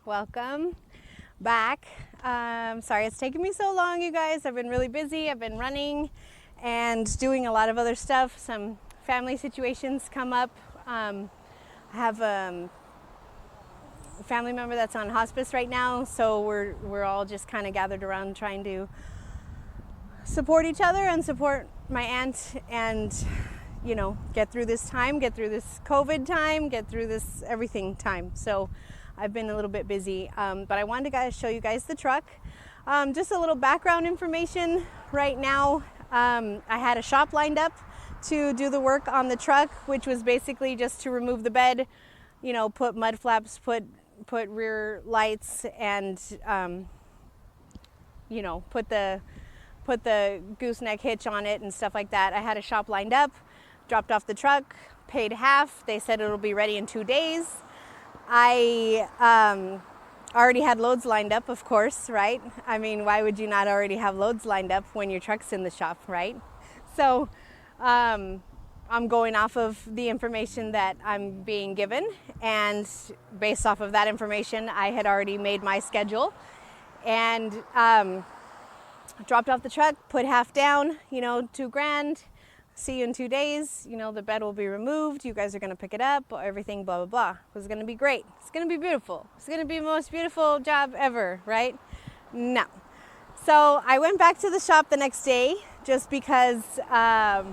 Welcome back. Sorry it's taken me so long, you guys. I've been really busy. I've been running and doing a lot of other stuff. Some family situations come up. I have a family member that's on hospice right now, so we're all just kind of gathered around trying to support each other and support my aunt and, you know, get through this time, get through this COVID time, get through this everything time. So I've been a little bit busy, but I wanted to show you guys the truck. Just a little background information right now. I had a shop lined up to do the work on the truck, which was basically just to remove the bed, you know, put mud flaps, put rear lights, and you know, put the gooseneck hitch on it and stuff like that. I had a shop lined up, dropped off the truck, paid half. They said it'll be ready in 2 days. I already had loads lined up, of course, right? I mean, why would you not already have loads lined up when your truck's in the shop, right? So I'm going off of the information that I'm being given, and based off of that information, I had already made my schedule and dropped off the truck, put half down, you know, $2,000. See you in 2 days. You know, the bed will be removed. You guys are going to pick it up, everything, blah, blah, blah. It was going to be great. It's going to be beautiful. It's going to be the most beautiful job ever, right? No. So I went back to the shop the next day just because I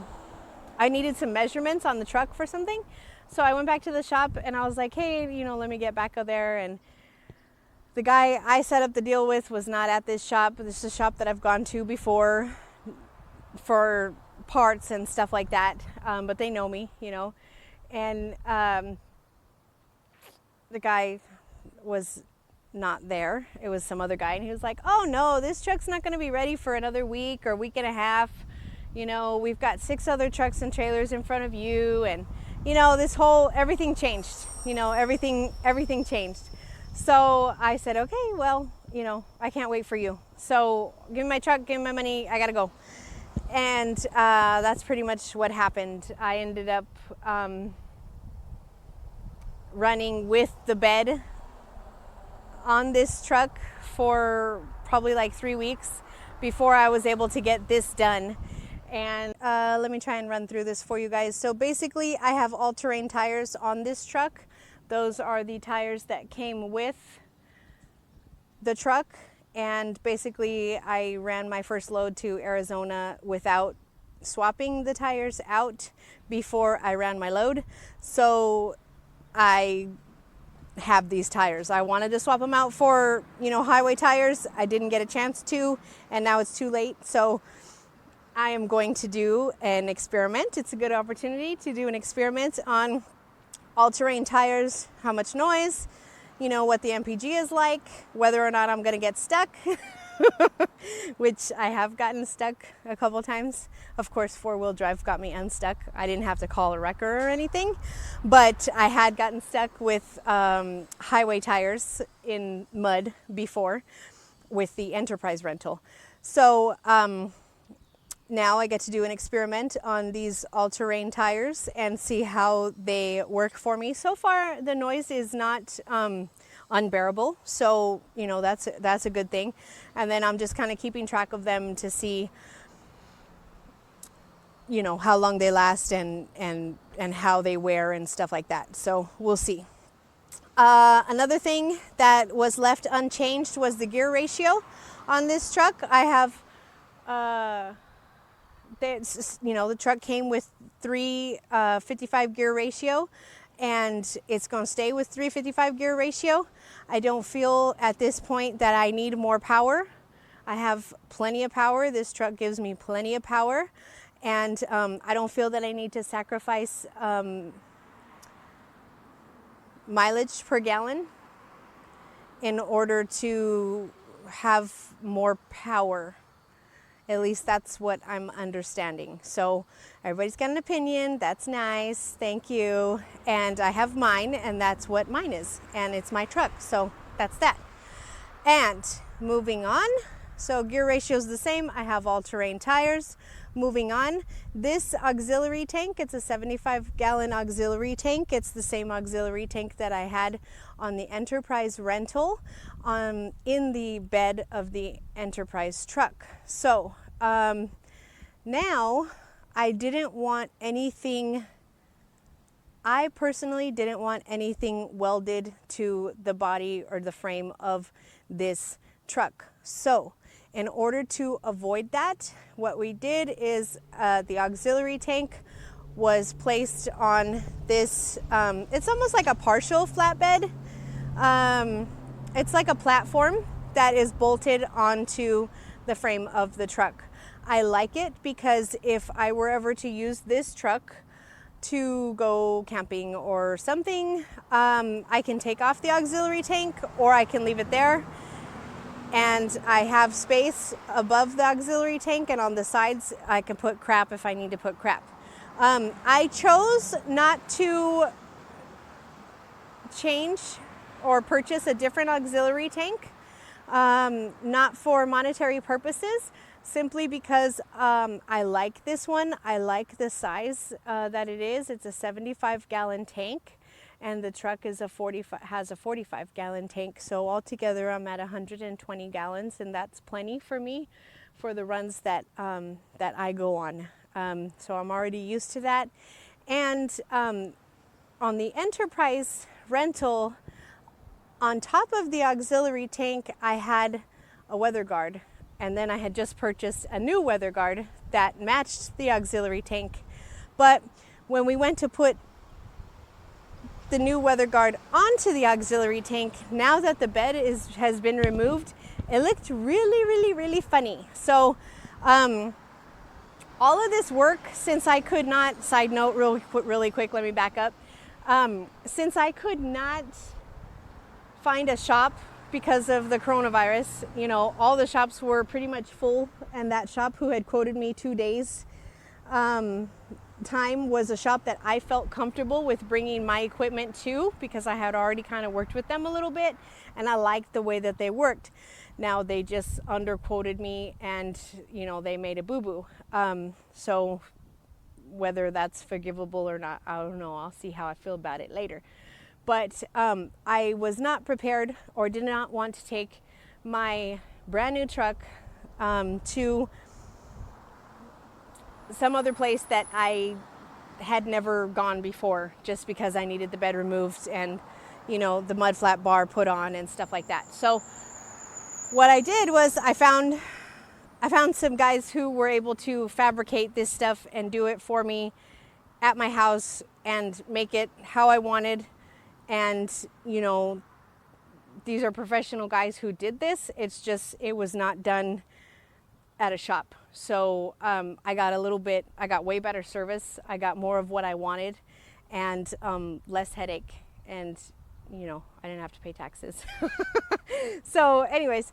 needed some measurements on the truck for something. So I went back to the shop and I was like, hey, you know, let me get back out there. And the guy I set up the deal with was not at this shop. This is a shop that I've gone to before for parts and stuff like that, but they know me, you know. And the guy was not there. It was some other guy, and he was like, oh no, this truck's not going to be ready for another week or week and a half. You know, we've got 6 other trucks and trailers in front of you, and you know, everything changed. You know, everything changed. So I said, okay, well, you know, I can't wait for you. So give me my truck, give me my money, I gotta go. And that's pretty much what happened. I ended up running with the bed on this truck for probably like 3 weeks before I was able to get this done. And let me try and run through this for you guys. So basically, I have all-terrain tires on this truck. Those are the tires that came with the truck. And basically, I ran my first load to Arizona without swapping the tires out before I ran my load. So I have these tires. I wanted to swap them out for, you know, highway tires. I didn't get a chance to, and now it's too late. So I am going to do an experiment. It's a good opportunity to do an experiment on all-terrain tires, how much noise, you know, what the MPG is like, whether or not I'm going to get stuck, which I have gotten stuck a couple times. Of course, 4-wheel drive got me unstuck. I didn't have to call a wrecker or anything, but I had gotten stuck with highway tires in mud before with the Enterprise rental. So now I get to do an experiment on these all-terrain tires and see how they work for me. So far, the noise is not unbearable, so you know, that's a good thing. And then I'm just kind of keeping track of them to see, you know, how long they last and how they wear and stuff like that. So we'll see. Another thing that was left unchanged was the gear ratio on this truck. I have you know, the truck came with 355 gear ratio, and it's going to stay with 355 gear ratio. I don't feel at this point that I need more power. I have plenty of power. This truck gives me plenty of power, and I don't feel that I need to sacrifice mileage per gallon in order to have more power. At least that's what I'm understanding. So everybody's got an opinion. That's nice. Thank you. And I have mine, and that's what mine is. And it's my truck. So that's that. And moving on. So gear ratio is the same. I have all-terrain tires. Moving on, this auxiliary tank, it's a 75-gallon auxiliary tank. It's the same auxiliary tank that I had on the Enterprise rental in the bed of the Enterprise truck. So now I didn't want anything, I personally didn't want anything welded to the body or the frame of this truck. So in order to avoid that, what we did is the auxiliary tank was placed on this, it's almost like a partial flatbed. It's like a platform that is bolted onto the frame of the truck. I like it because if I were ever to use this truck to go camping or something, I can take off the auxiliary tank or I can leave it there. And I have space above the auxiliary tank, and on the sides I can put crap if I need to put crap. I chose not to change or purchase a different auxiliary tank, not for monetary purposes, simply because I like this one. I like the size that it is. It's a 75-gallon tank. And the truck is has a 45-gallon tank. So altogether, I'm at 120 gallons, and that's plenty for me for the runs that that I go on. So I'm already used to that. And on the Enterprise rental, on top of the auxiliary tank, I had a weather guard. And then I had just purchased a new weather guard that matched the auxiliary tank. But when we went to put the new weather guard onto the auxiliary tank, now that the bed has been removed, it looked really funny. So all of this work, since I could not, side note really quick, let me back up. Since I could not find a shop because of the coronavirus, you know, all the shops were pretty much full, and that shop who had quoted me 2 days time was a shop that I felt comfortable with bringing my equipment to, because I had already kind of worked with them a little bit and I liked the way that they worked. Now they just underquoted me, and you know, they made a boo-boo. So whether that's forgivable or not, I don't know. I'll see how I feel about it later. But I was not prepared, or did not want to take my brand new truck to some other place that I had never gone before, just because I needed the bed removed and, you know, the mud flat bar put on and stuff like that. So what I did was I found some guys who were able to fabricate this stuff and do it for me at my house and make it how I wanted. And, you know, these are professional guys who did this. It's just, it was not done at a shop. So I got way better service. I got more of what I wanted, and less headache, and you know, I didn't have to pay taxes. So anyways,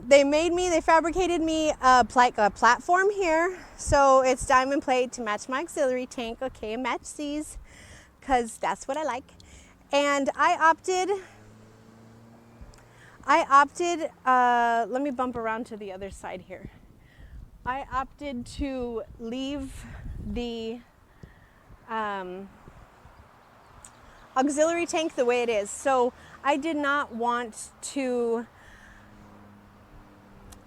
they fabricated me a platform here. So it's diamond plate to match my auxiliary tank. Okay, and match these, because that's what I like. And I opted, let me bump around to the other side here. I opted to leave the auxiliary tank the way it is. So I did not want to,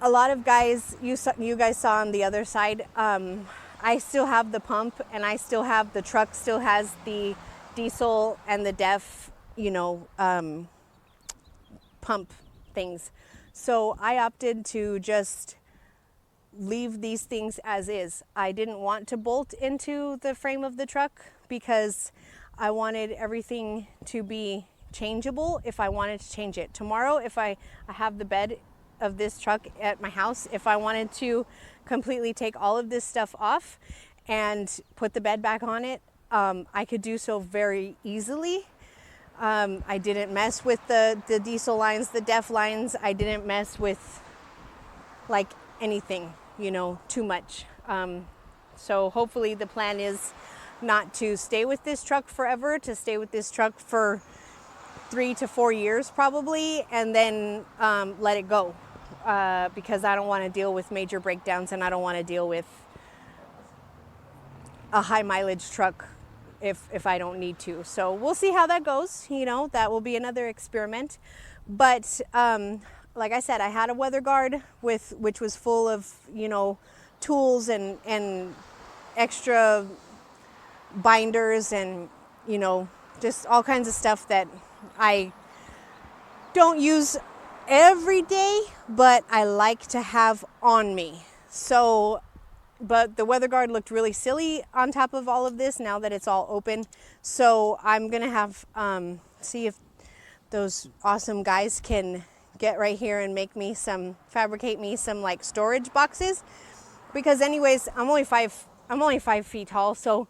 a lot of guys, you guys saw on the other side, I still have the pump, and I still have, the truck still has the diesel and the DEF, you know, pump things. So I opted to just leave these things as is. I didn't want to bolt into the frame of the truck because I wanted everything to be changeable if I wanted to change it. Tomorrow, if I have the bed of this truck at my house, if I wanted to completely take all of this stuff off and put the bed back on it, I could do so very easily. I didn't mess with the diesel lines, the DEF lines. I didn't mess with like anything, you know, too much. So hopefully the plan is not to stay with this truck forever, to stay with this truck for 3 to 4 years probably, and then let it go. because I don't want to deal with major breakdowns, and I don't want to deal with a high mileage truck if I don't need to. So we'll see how that goes. You know, that will be another experiment. But like I said, I had a weather guard which was full of, you know, tools and extra binders and, you know, just all kinds of stuff that I don't use every day, but I like to have on me. So, but the weather guard looked really silly on top of all of this now that it's all open. So I'm gonna have see if those awesome guys can get right here and fabricate me some like storage boxes, because anyways, I'm only 5 feet tall. So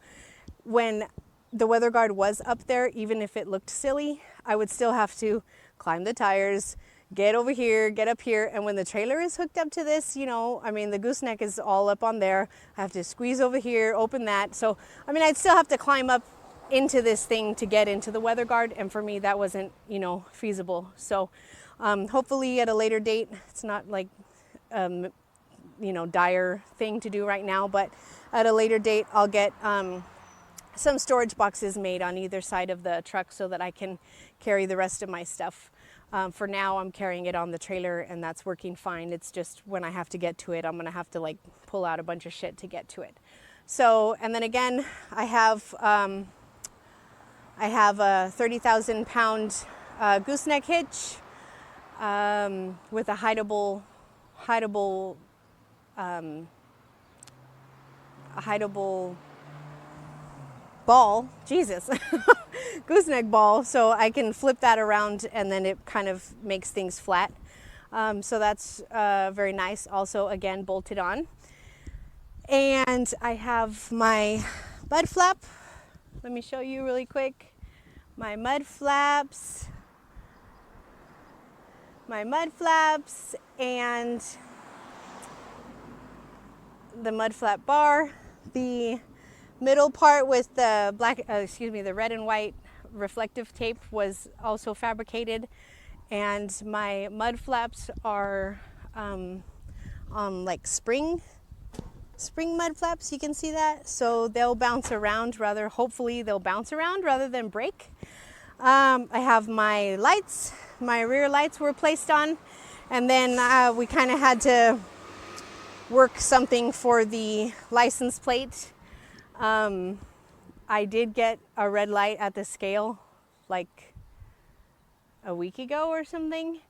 when the weather guard was up there, even if it looked silly, I would still have to climb the tires, get over here, get up here. And when the trailer is hooked up to this, you know, I mean, the gooseneck is all up on there. I have to squeeze over here, open that. So, I mean, I'd still have to climb up into this thing to get into the weather guard. And for me, that wasn't, you know, feasible. So hopefully at a later date, it's not like, you know, dire thing to do right now, but at a later date, I'll get some storage boxes made on either side of the truck so that I can carry the rest of my stuff. For now, I'm carrying it on the trailer, and that's working fine. It's just when I have to get to it, I'm gonna have to like pull out a bunch of shit to get to it. So, and then again, I have a 30,000 pound gooseneck hitch with a hideable ball, Jesus, gooseneck ball, so I can flip that around and then it kind of makes things flat. So that's very nice. Also, again, bolted on. And I have my mud flap. Let me show you really quick. My mud flaps and the mud flap bar. The middle part with the the red and white reflective tape was also fabricated, and my mud flaps are like spring mud flaps. You can see that, so they'll bounce around hopefully they'll bounce around rather than break. I have my lights. My rear lights were placed on, and then we kind of had to work something for the license plate. I did get a red light at the scale like a week ago or something,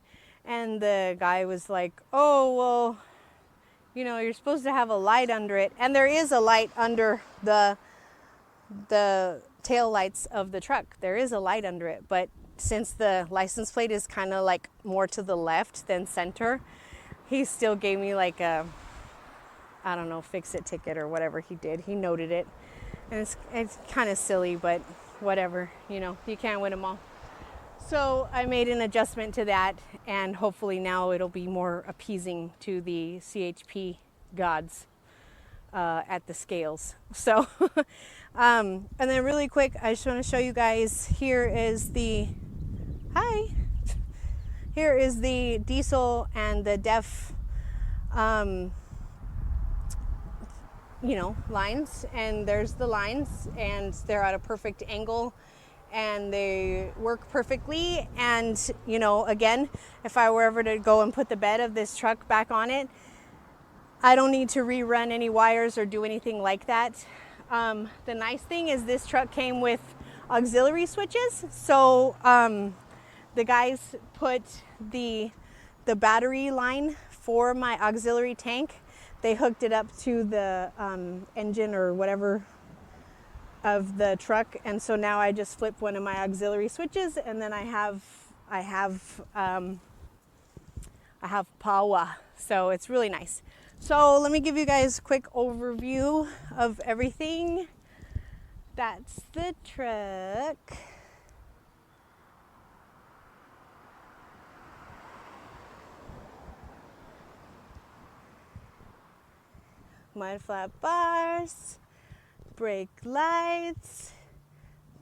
and the guy was like, oh, well, you know, you're supposed to have a light under it. And there is a light under the tail lights of the truck. There is a light under it, but since the license plate is kind of like more to the left than center, he still gave me like a, I don't know, fix-it ticket or whatever he did. He noted it. And it's kind of silly, but whatever, you know, you can't win them all. So I made an adjustment to that, and hopefully now it'll be more appeasing to the CHP gods at the scales. So, and then really quick, I just want to show you guys, here is the diesel and the DEF you know, lines, and there's the lines, and they're at a perfect angle and they work perfectly. And, you know, again, if I were ever to go and put the bed of this truck back on it, I don't need to rerun any wires or do anything like that. The nice thing is this truck came with auxiliary switches. So the guys put the battery line for my auxiliary tank. They hooked it up to the engine or whatever of the truck, and so now I just flip one of my auxiliary switches, and then I have power. So it's really nice. So let me give you guys a quick overview of everything. That's the truck. Mud flap bars, brake lights,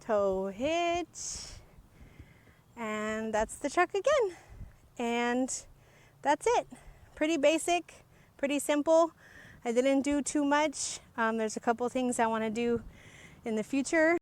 tow hitch, and that's the truck again. And that's it. pretty basic, pretty simple. I didn't do too much. There's a couple things I want to do in the future.